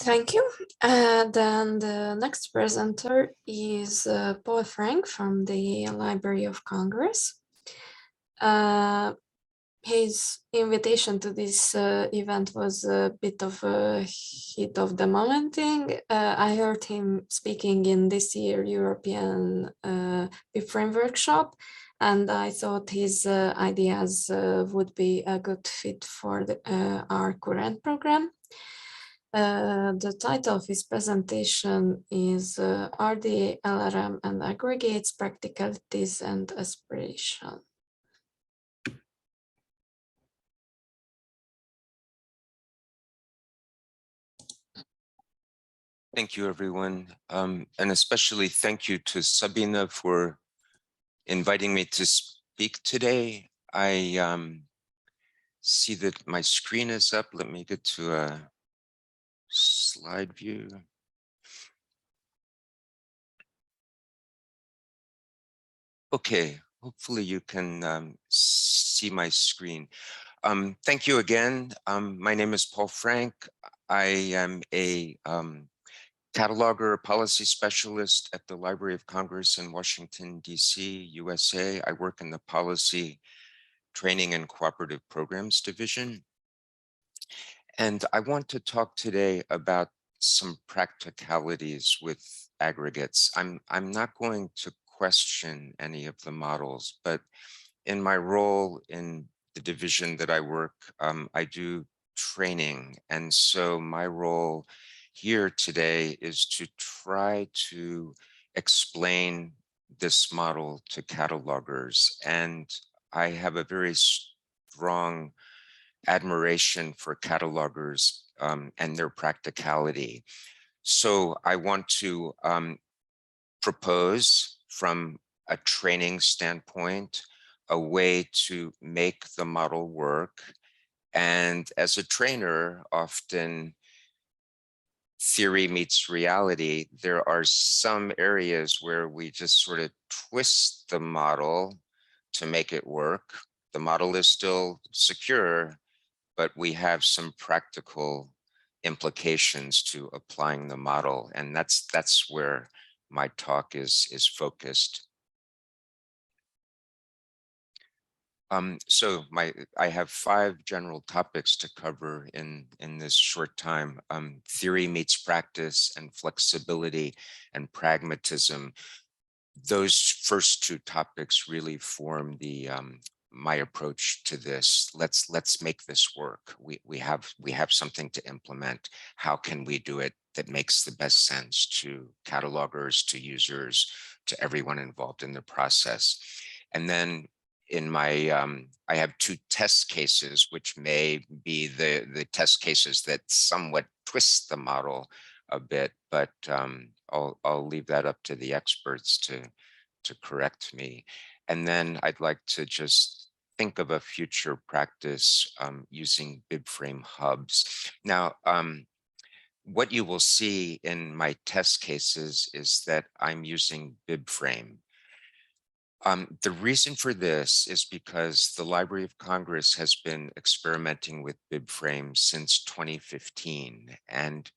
Thank you. Then the next presenter is Paul Frank from the Library of Congress. His invitation to this event was a bit of a heat of the moment thing. I heard him speaking in this year European BibFrame workshop, and I thought his ideas would be a good fit for our current program. The title of his presentation is RDA LRM and Aggregates, Practicalities and Aspirations. Thank you, everyone. And especially thank you to Sabina for inviting me to speak today. I see that my screen is up. Let me get to a slide view. Okay, hopefully you can see my screen. Thank you again. My name is Paul Frank. I am a cataloger, policy specialist at the Library of Congress in Washington, D.C., USA. I work in the Policy Training and Cooperative Programs Division. And I want to talk today about some practicalities with aggregates. I'm not going to question any of the models, but in my role in the division that I work, I do training. And so my role here today is to try to explain this model to catalogers. And I have a very strong admiration for catalogers and their practicality. So I want to propose from a training standpoint a way to make the model work. And as a trainer, often theory meets reality. There are some areas where we just sort of twist the model to make it work. The model is still secure, but we have some practical implications to applying the model. And that's where my talk is focused. So I have 5 general topics to cover in this short time. Theory meets practice and flexibility and pragmatism. Those first 2 topics really form the my approach to this. Let's make this work. We have something to implement. How can we do it that makes the best sense to catalogers, to users, to everyone involved in the process? And then in my I have 2 test cases, which may be the test cases that somewhat twist the model a bit, but I'll leave that up to the experts to correct me. And then I'd like to just think of a future practice using BibFrame hubs. Now, what you will see in my test cases is that I'm using BibFrame. The reason for this is because the Library of Congress has been experimenting with BibFrame since 2015. And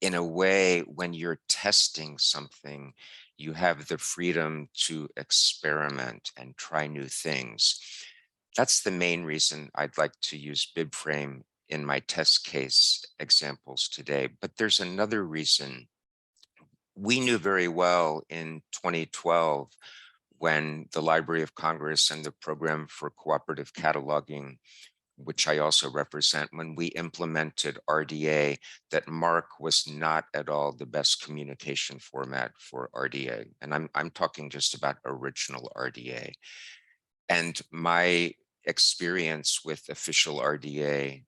in a way, when you're testing something, you have the freedom to experiment and try new things. That's the main reason I'd like to use BibFrame in my test case examples today. But there's another reason. We knew very well in 2012 when the Library of Congress and the Program for Cooperative Cataloging, which I also represent, when we implemented RDA, that MARC was not at all the best communication format for RDA. And I'm talking just about original RDA. And my experience with official RDA,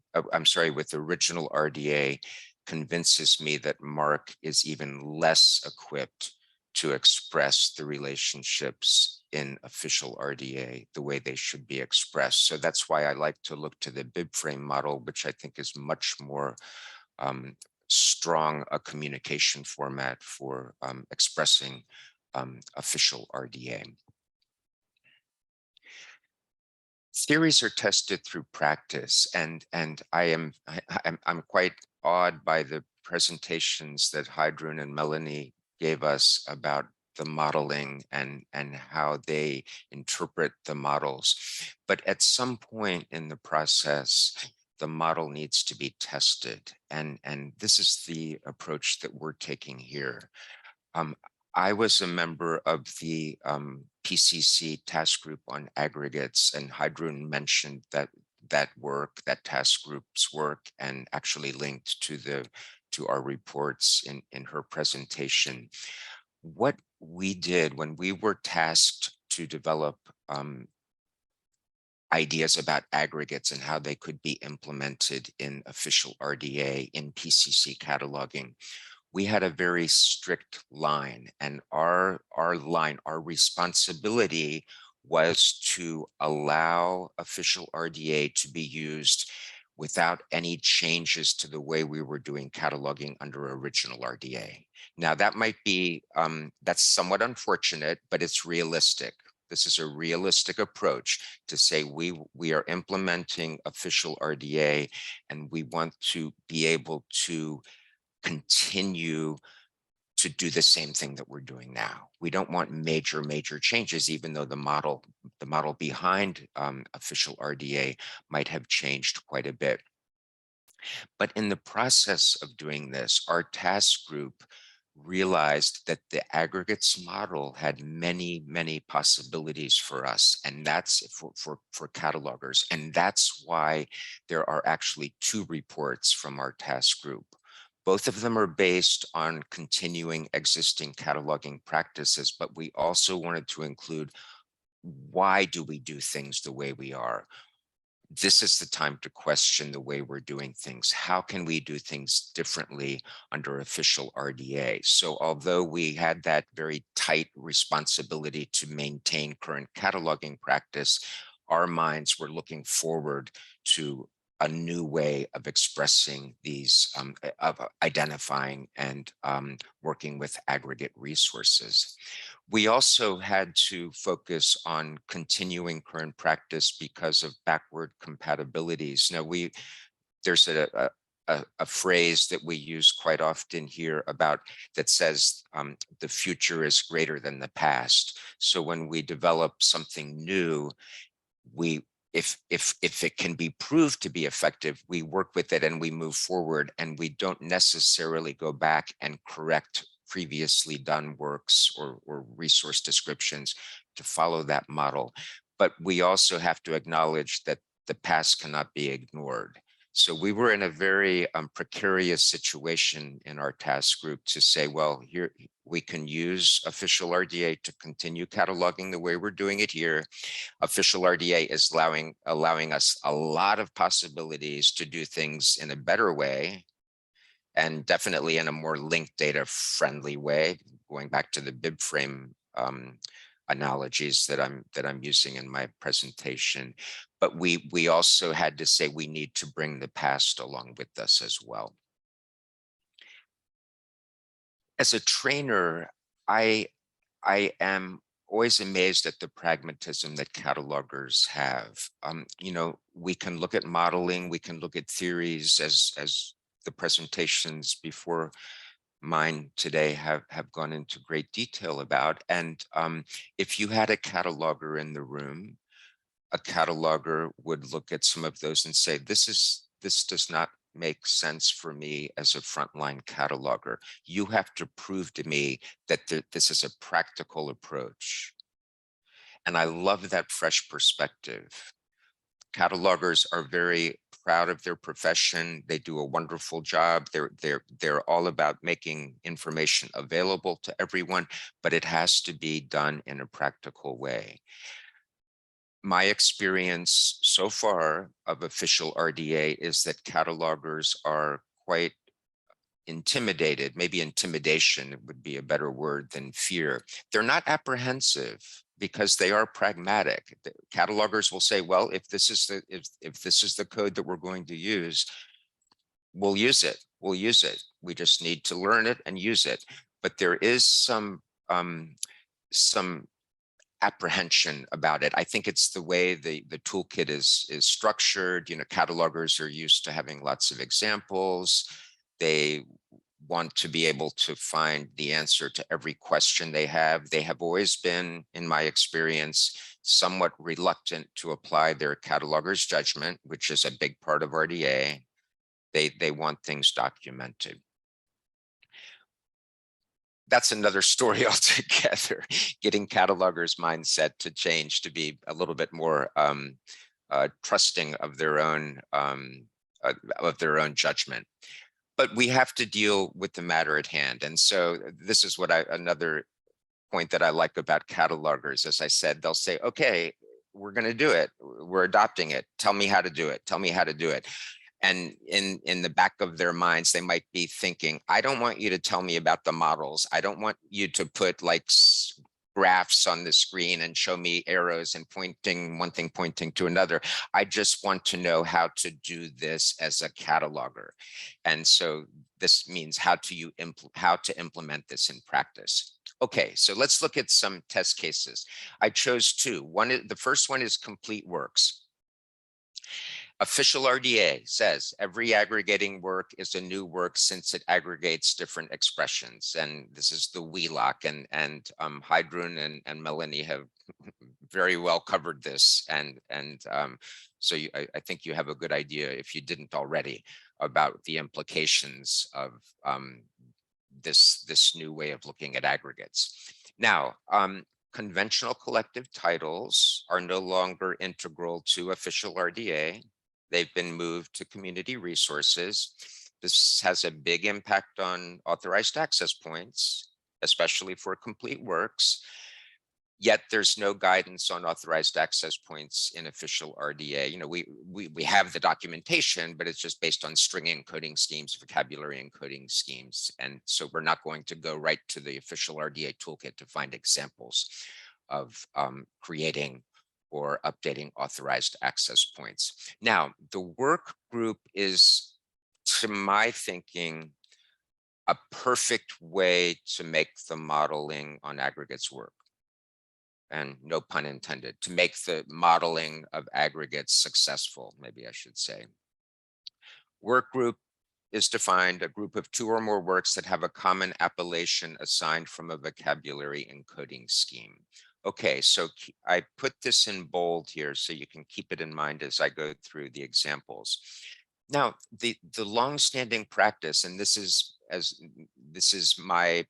with original RDA convinces me that MARC is even less equipped to express the relationships in official RDA the way they should be expressed. So that's why I like to look to the BibFrame model, which I think is much more strong a communication format for expressing official RDA. Theories are tested through practice, and I'm quite awed by the presentations that Heidrun and Melanie gave us about the modeling and how they interpret the models. But at some point in the process, the model needs to be tested, and this is the approach that we're taking here. I was a member of the PCC task group on aggregates, and Heidrun mentioned that task group's work, and actually linked to our reports in her presentation. What we did when we were tasked to develop ideas about aggregates and how they could be implemented in official RDA in PCC cataloging, we had a very strict line, and our responsibility was to allow official RDA to be used without any changes to the way we were doing cataloging under original RDA. Now that might be, that's somewhat unfortunate, but it's realistic. This is a realistic approach to say we are implementing official RDA, and we want to be able to continue to do the same thing that we're doing now. We don't want major changes, even though the model behind official RDA might have changed quite a bit. But in the process of doing this, our task group realized that the aggregates model had many possibilities for us, and that's for catalogers. And that's why there are actually 2 reports from our task group. Both of them are based on continuing existing cataloging practices, but we also wanted to include, why do we do things the way we are? This is the time to question the way we're doing things. How can we do things differently under official RDA? So although we had that very tight responsibility to maintain current cataloging practice, our minds were looking forward to a new way of expressing these, of identifying and working with aggregate resources. We also had to focus on continuing current practice because of backward compatibilities. Now, there's a phrase that we use quite often here about that says the future is greater than the past. So when we develop something new, if it can be proved to be effective, we work with it and we move forward, and we don't necessarily go back and correct previously done works or resource descriptions to follow that model. But we also have to acknowledge that the past cannot be ignored. So we were in a very precarious situation in our task group to say, well, here we can use official RDA to continue cataloging the way we're doing it here. Official RDA is allowing us a lot of possibilities to do things in a better way, and definitely in a more linked data friendly way, going back to the bib frame analogies that I'm using in my presentation. But we also had to say we need to bring the past along with us as well. As a trainer, I am always amazed at the pragmatism that catalogers have. You know, we can look at modeling, we can look at theories, as the presentations before mine today have gone into great detail about. And if you had a cataloger in the room, a cataloger would look at some of those and say, this does not make sense for me as a frontline cataloger. You have to prove to me that this is a practical approach. And I love that fresh perspective. Catalogers are very proud of their profession. They do a wonderful job. They're all about making information available to everyone, but it has to be done in a practical way. My experience so far of official RDA is that catalogers are quite intimidated. Maybe intimidation would be a better word than fear. They're not apprehensive because they are pragmatic. The catalogers will say, well, if this is the code that we're going to use, we'll use it. We'll use it. We just need to learn it and use it. But there is some apprehension about it. I think it's the way the toolkit is structured. You know, catalogers are used to having lots of examples. They want to be able to find the answer to every question they have. They have always been, in my experience, somewhat reluctant to apply their cataloger's judgment, which is a big part of RDA. They want things documented. That's another story altogether, getting catalogers' mindset to change to be a little bit more trusting of their own judgment. But we have to deal with the matter at hand. And so this is what another point that I like about catalogers. As I said, they'll say, okay, we're going to do it. We're adopting it. Tell me how to do it. Tell me how to do it. And in the back of their minds, they might be thinking, I don't want you to tell me about the models. I don't want you to put like graphs on the screen and show me arrows and pointing one thing, pointing to another. I just want to know how to do this as a cataloger. And so this means how to implement this in practice. Okay, so let's look at some test cases. I chose two. The first one is complete works. Official RDA says every aggregating work is a new work since it aggregates different expressions. And this is the WheeLock, and Heidrun and Melanie have very well covered this. So I think you have a good idea, if you didn't already, about the implications of this new way of looking at aggregates. Now, conventional collective titles are no longer integral to official RDA. They've been moved to community resources. This has a big impact on authorized access points, especially for complete works. Yet there's no guidance on authorized access points in official RDA. You know, we have the documentation, but it's just based on string encoding schemes, vocabulary encoding schemes. And so we're not going to go right to the official RDA toolkit to find examples of creating or updating authorized access points. Now, the work group is, to my thinking, a perfect way to make the modeling on aggregates work. And no pun intended, to make the modeling of aggregates successful, maybe I should say. Work group is defined a group of two or more works that have a common appellation assigned from a vocabulary encoding scheme. Okay, so I put this in bold here so you can keep it in mind as I go through the examples. Now, the longstanding practice, and this is my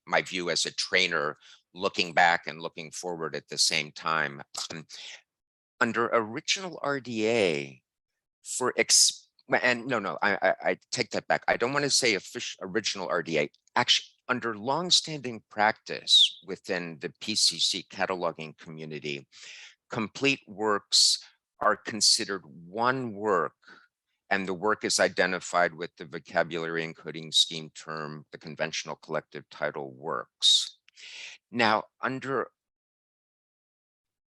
my view as a trainer, looking back and looking forward at the same time. Under original RDA, I take that back. I don't want to say original RDA. Actually, under longstanding practice within the PCC cataloging community, complete works are considered one work, and the work is identified with the vocabulary encoding scheme term, the conventional collective title works. Now,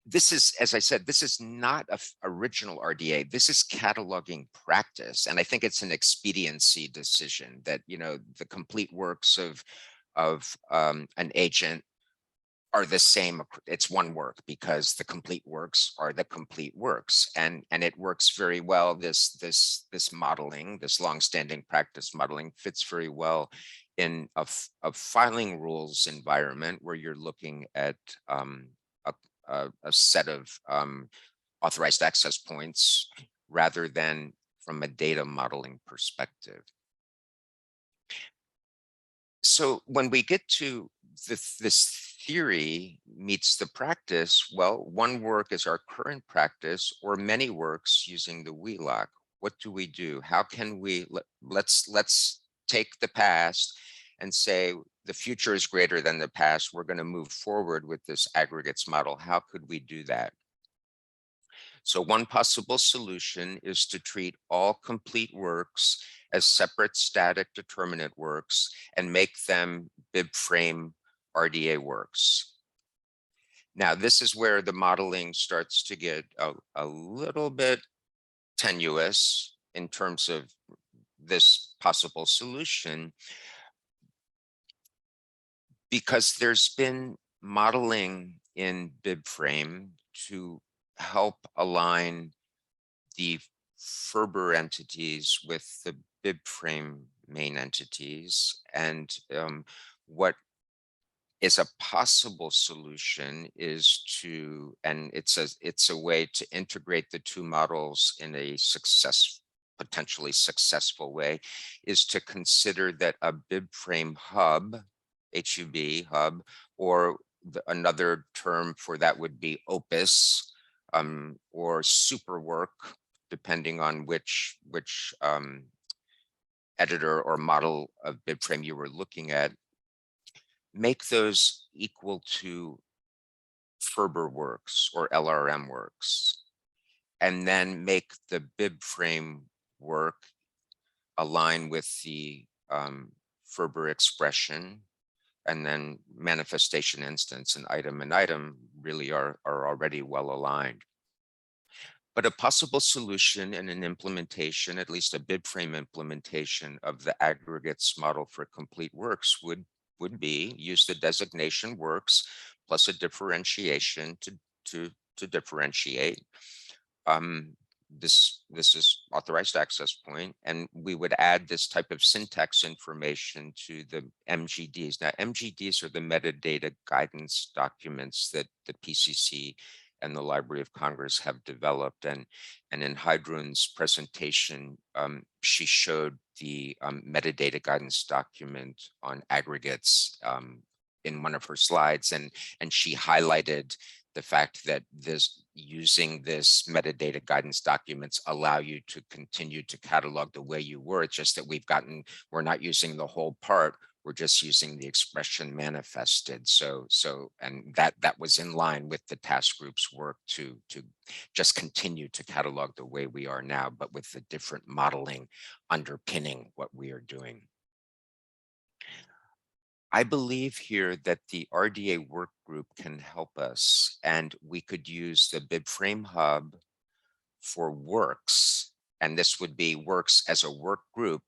this is, as I said, this is not original RDA. This is cataloging practice. And I think it's an expediency decision that, you know, the complete works of an agent are the same. It's one work because the complete works are the complete works. And it works very well. This modeling, this longstanding practice modeling fits very well in a filing rules environment where you're looking at a set of authorized access points rather than from a data modeling perspective. So when we get to this theory meets the practice, well, one work is our current practice or many works using the WheeLock. What do we do? How can we, let's take the past and say the future is greater than the past. We're going to move forward with this aggregates model. How could we do that? So one possible solution is to treat all complete works as separate static determinant works and make them bibframe RDA works. Now, this is where the modeling starts to get a little bit tenuous in terms of this possible solution, because there's been modeling in BibFrame to help align the Ferber entities with the BibFrame main entities. And what is a possible solution is to, and it's a way to integrate the two models in a potentially successful way, is to consider that a BibFrame hub, HUB hub, or another term for that would be Opus, or Superwork, depending on which editor or model of BibFrame you were looking at, make those equal to Ferber works or LRM works, and then make the BibFrame work align with the Ferber expression, and then manifestation instance and item really are already well aligned. But a possible solution and an implementation, at least a BibFrame implementation of the aggregates model for complete works would be use the designation works plus a differentiation to differentiate. This is authorized access point, and we would add this type of syntax information to the MGDs. Now, MGDs are the metadata guidance documents that the PCC and the Library of Congress have developed. And in Heidrun's presentation, she showed the metadata guidance document on aggregates in one of her slides, and she highlighted the fact that using this metadata guidance documents allow you to continue to catalog the way you were. It's just that we're not using the whole part. We're just using the expression manifested. And that was in line with the task group's work to just continue to catalog the way we are now, but with the different modeling underpinning what we are doing. I believe here that the RDA work group can help us, and we could use the BibFrame hub for works, and this would be works as a work group,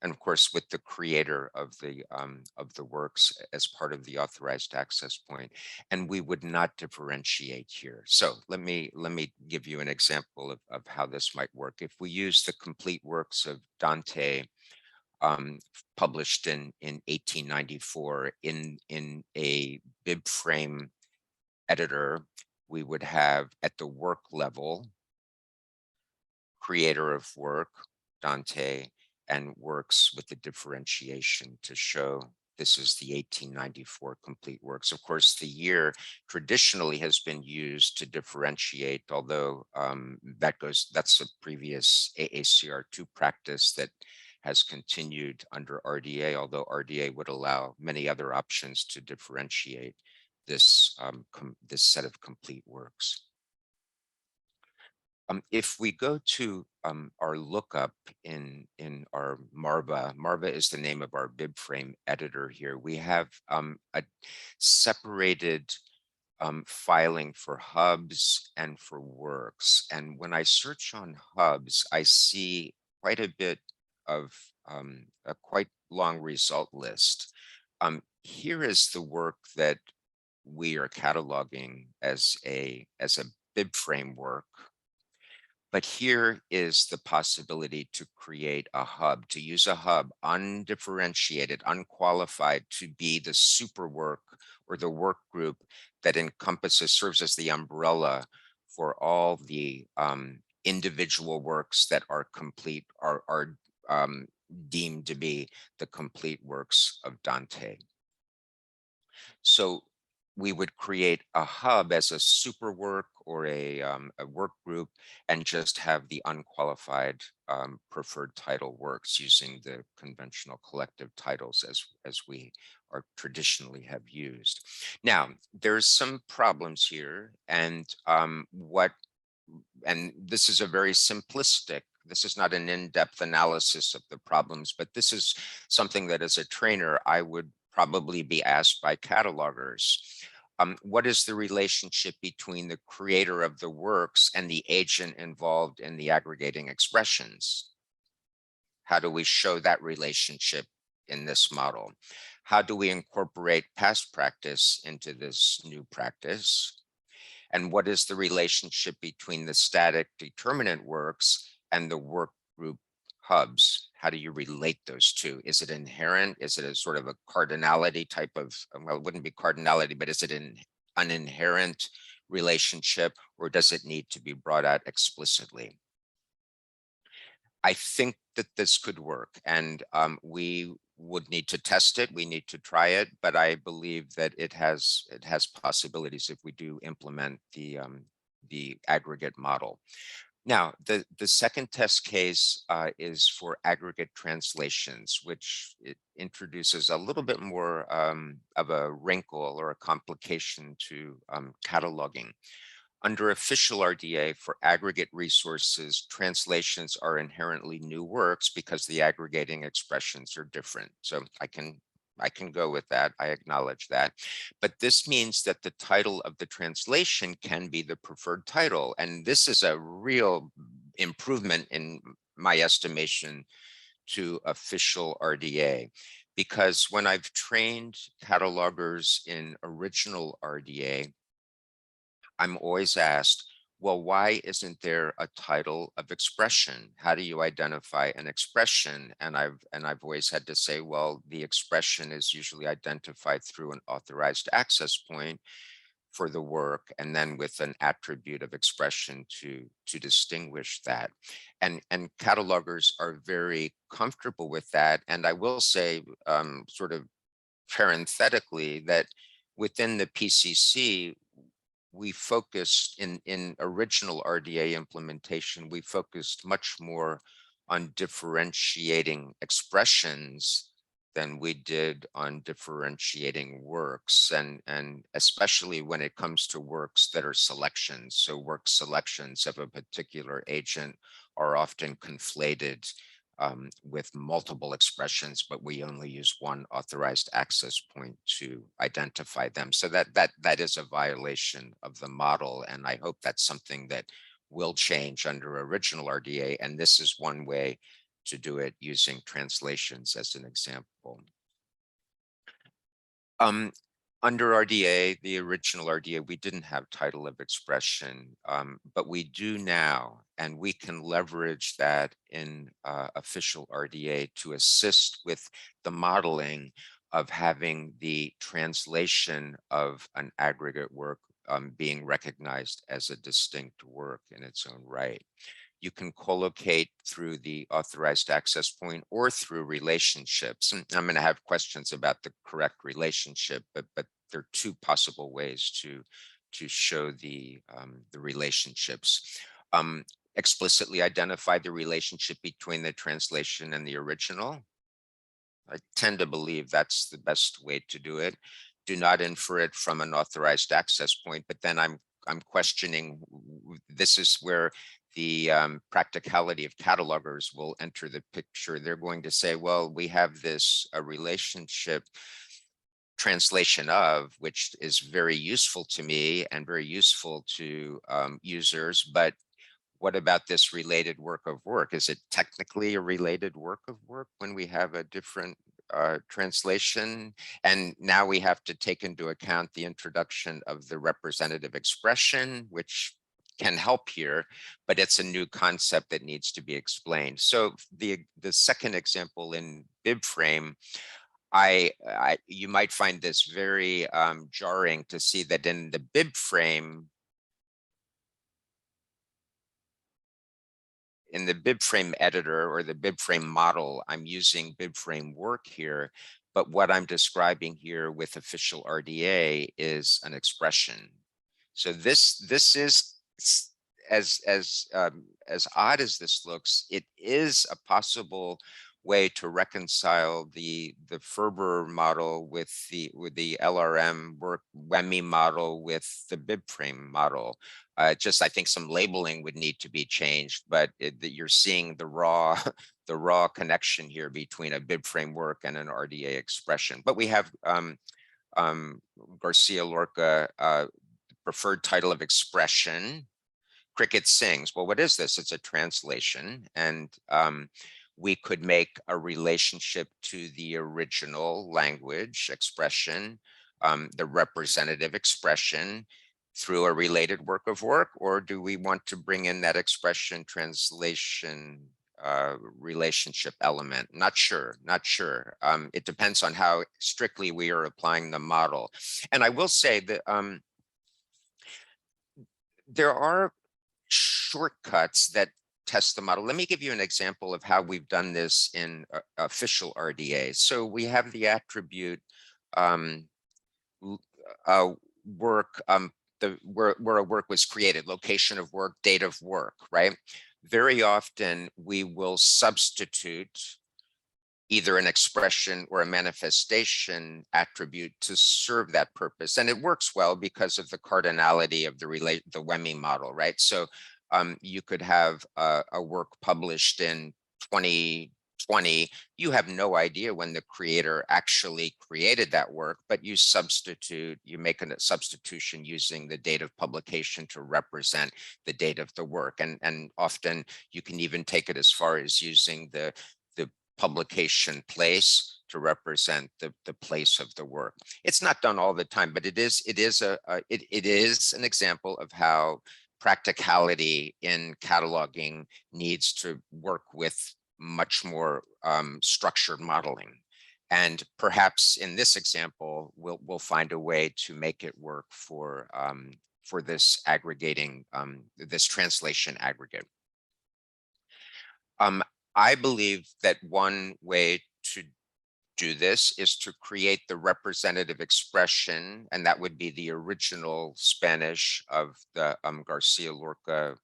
and of course with the creator of the works as part of the authorized access point, and we would not differentiate here. So let me give you an example of how this might work. If we use the complete works of Dante, published in 1894 in a BibFrame editor, we would have at the work level, creator of work, Dante, and works with the differentiation to show this is the 1894 complete works. Of course, the year traditionally has been used to differentiate, although that's a previous AACR2 practice that has continued under RDA, although RDA would allow many other options to differentiate this, this set of complete works. If we go to our lookup in our Marva is the name of our BibFrame editor here. We have a separated filing for hubs and for works. And when I search on hubs, I see quite a bit of a quite long result list. Here is the work that we are cataloging as a BibFrame work. But here is the possibility to create a hub, to use a hub, undifferentiated, unqualified, to be the super work or the work group that encompasses, serves as the umbrella for all the individual works that are complete, are deemed to be the complete works of Dante. So we would create a hub as a super work or a work group, and just have the unqualified preferred title works using the conventional collective titles as we are traditionally have used. Now, there's some problems here, and this is a very simplistic, this is not an in-depth analysis of the problems, but this is something that as a trainer, I would probably be asked by catalogers. What is the relationship between the creator of the works and the agent involved in the aggregating expressions? How do we show that relationship in this model? How do we incorporate past practice into this new practice? And what is the relationship between the static determinant works and the work group hubs? How do you relate those two? Is it inherent? Is it a sort of a cardinality type of, well, it wouldn't be cardinality, but is it an inherent relationship, or does it need to be brought out explicitly? I think that this could work, and we would need to test it. We need to try it, but I believe that it has possibilities if we do implement the aggregate model. Now, the second test case is for aggregate translations, which it introduces a little bit more of a wrinkle or a complication to cataloging. Under official RDA for aggregate resources, translations are inherently new works because the aggregating expressions are different. So I can go with that. I acknowledge that. But this means that the title of the translation can be the preferred title. And this is a real improvement in my estimation to official RDA. Because when I've trained catalogers in original RDA, I'm always asked, well, why isn't there a title of expression? How do you identify an expression? And I've always had to say, well, the expression is usually identified through an authorized access point for the work, and then with an attribute of expression to distinguish that. And catalogers are very comfortable with that. And I will say, sort of parenthetically, that within the PCC, we focused in original RDA implementation, we focused much more on differentiating expressions than we did on differentiating works, and especially when it comes to works that are selections. So work selections of a particular agent are often conflated with multiple expressions, but we only use one authorized access point to identify them. So that is a violation of the model, and I hope that's something that will change under original RDA, and this is one way to do it using translations as an example. Under RDA, the original RDA, we didn't have title of expression, but we do now, and we can leverage that in official RDA to assist with the modeling of having the translation of an aggregate work being recognized as a distinct work in its own right. You can collocate through the authorized access point or through relationships. And I'm going to have questions about the correct relationship, but there are two possible ways to show the relationships. Explicitly identify the relationship between the translation and the original. I tend to believe that's the best way to do it. Do not infer it from an authorized access point, but then I'm questioning, this is where the practicality of catalogers will enter the picture. They're going to say, well, we have this relationship translation of, which is very useful to me and very useful to users, but what about this related work of work? Is it technically a related work of work when we have a different translation? And now we have to take into account the introduction of the representative expression, which can help here, but it's a new concept that needs to be explained. So the second example in BibFrame, you might find this very jarring to see that in the BibFrame, in the BibFrame editor or the BibFrame model, I'm using BibFrame work here, but what I'm describing here with official RDA is an expression. So this is, as odd as this looks, it is a possible way to reconcile the Ferber model with the LRM work WEMI model with the BibFrame model. Just I think some labeling would need to be changed, but you're seeing the raw the raw connection here between a BibFrame work and an RDA expression. But we have Garcia Lorca preferred title of expression. Cricket sings. Well, what is this? It's a translation, and we could make a relationship to the original language expression, the representative expression, through a related work of work, or do we want to bring in that expression translation relationship element? Not sure. It depends on how strictly we are applying the model. And I will say that there are shortcuts that test the model. Let me give you an example of how we've done this in official RDA. So we have the attribute work, where a work was created, location of work, date of work, right? Very often we will substitute either an expression or a manifestation attribute to serve that purpose. And it works well because of the cardinality of the WEMI model, right? So you could have a work published in 2020. You have no idea when the creator actually created that work, but you make a substitution using the date of publication to represent the date of the work. And often you can even take it as far as using the publication place to represent the place of the work. It's not done all the time, but it is an example of how practicality in cataloging needs to work with much more structured modeling. And perhaps in this example, we'll find a way to make it work for this aggregating, this translation aggregate. I believe that one way to do this is to create the representative expression, and that would be the original Spanish of the Garcia Lorca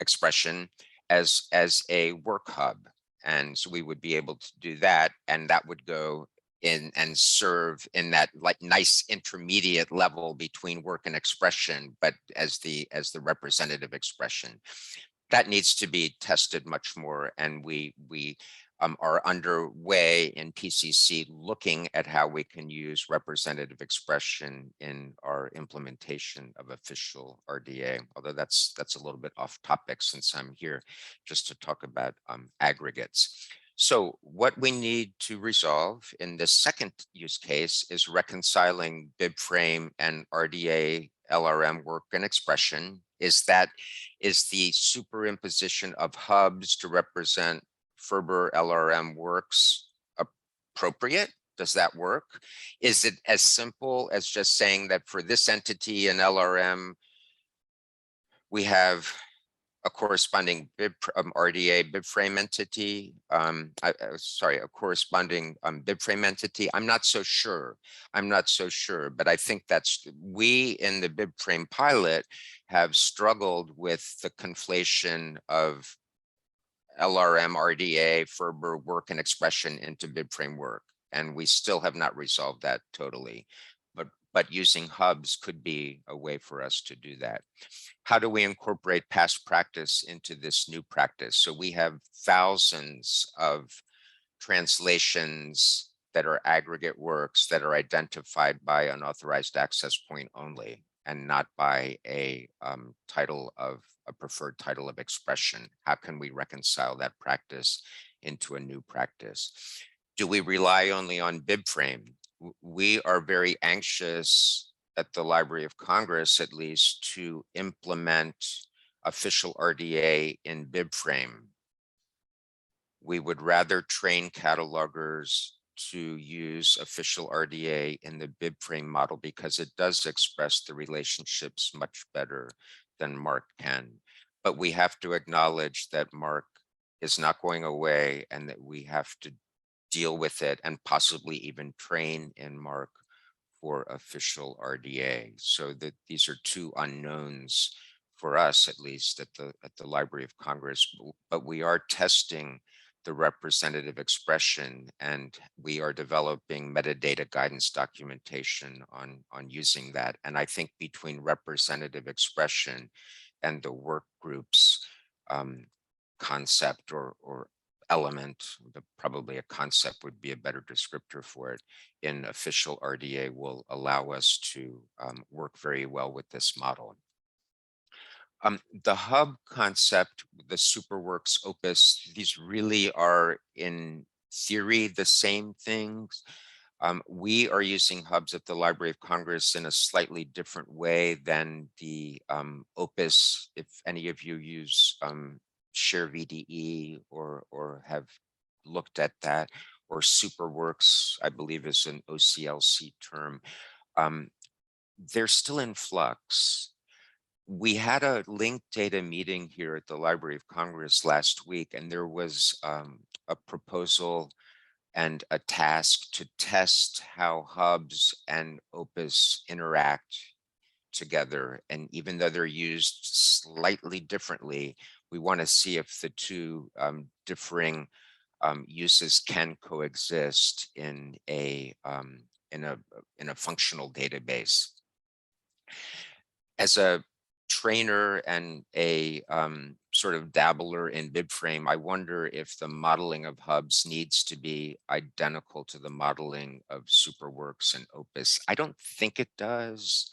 expression as a work hub. And so we would be able to do that, and that would go in and serve in that like nice intermediate level between work and expression, but as the representative expression. That needs to be tested much more, and we are underway in PCC looking at how we can use representative expression in our implementation of official RDA, although that's a little bit off topic since I'm here just to talk about aggregates. So what we need to resolve in this second use case is reconciling BibFrame and RDA LRM work and expression. Is the superimposition of hubs to represent Ferber LRM works appropriate? Does that work? Is it as simple as just saying that for this entity in LRM, we have a corresponding RDA BibFrame entity, a corresponding BibFrame entity? I'm not so sure, but I think we in the BibFrame pilot have struggled with the conflation of LRM, RDA, Ferber work and expression into BibFrame work. And we still have not resolved that totally, but using hubs could be a way for us to do that. How do we incorporate past practice into this new practice? So we have thousands of translations that are aggregate works that are identified by unauthorized access point only, and not by a preferred title of expression. How can we reconcile that practice into a new practice? Do we rely only on BibFrame? We are very anxious at the Library of Congress, at least, to implement official RDA in BibFrame. We would rather train catalogers to use official RDA in the BibFrame model because it does express the relationships much better than MARC can. But we have to acknowledge that MARC is not going away and that we have to deal with it and possibly even train in MARC for official RDA. So that these are two unknowns for us, at least at the Library of Congress, but we are testing the representative expression, and we are developing metadata guidance documentation on using that. And I think between representative expression and the work groups concept or element, probably a concept would be a better descriptor for it, in official RDA will allow us to work very well with this model. The hub concept, the Superworks Opus, these really are in theory the same things. We are using hubs at the Library of Congress in a slightly different way than the Opus. If any of you use Share VDE or have looked at that, or Superworks, I believe is an OCLC term, um, they're still in flux. We had a linked data meeting here at the Library of Congress last week, and there was a proposal and a task to test how hubs and Opus interact together. And even though they're used slightly differently, we want to see if the two differing uses can coexist in a in a functional database. As a trainer and a sort of dabbler in BibFrame, I wonder if the modeling of hubs needs to be identical to the modeling of Superworks and Opus. I don't think it does,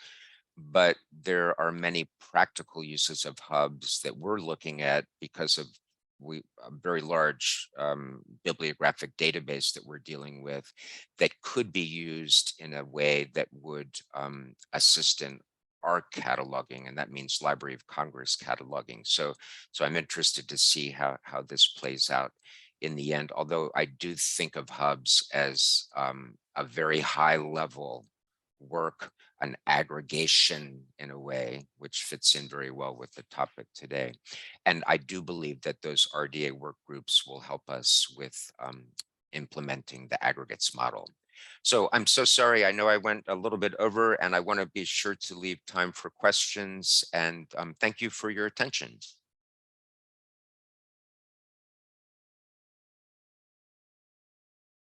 but there are many practical uses of hubs that we're looking at because of a very large bibliographic database that we're dealing with that could be used in a way that would assist in our cataloging, and that means Library of Congress cataloging. So I'm interested to see how this plays out in the end, although I do think of hubs as a very high level work, an aggregation in a way, which fits in very well with the topic today. And I do believe that those RDA work groups will help us with implementing the aggregates model. So I'm so sorry. I know I went a little bit over, and I want to be sure to leave time for questions. And thank you for your attention.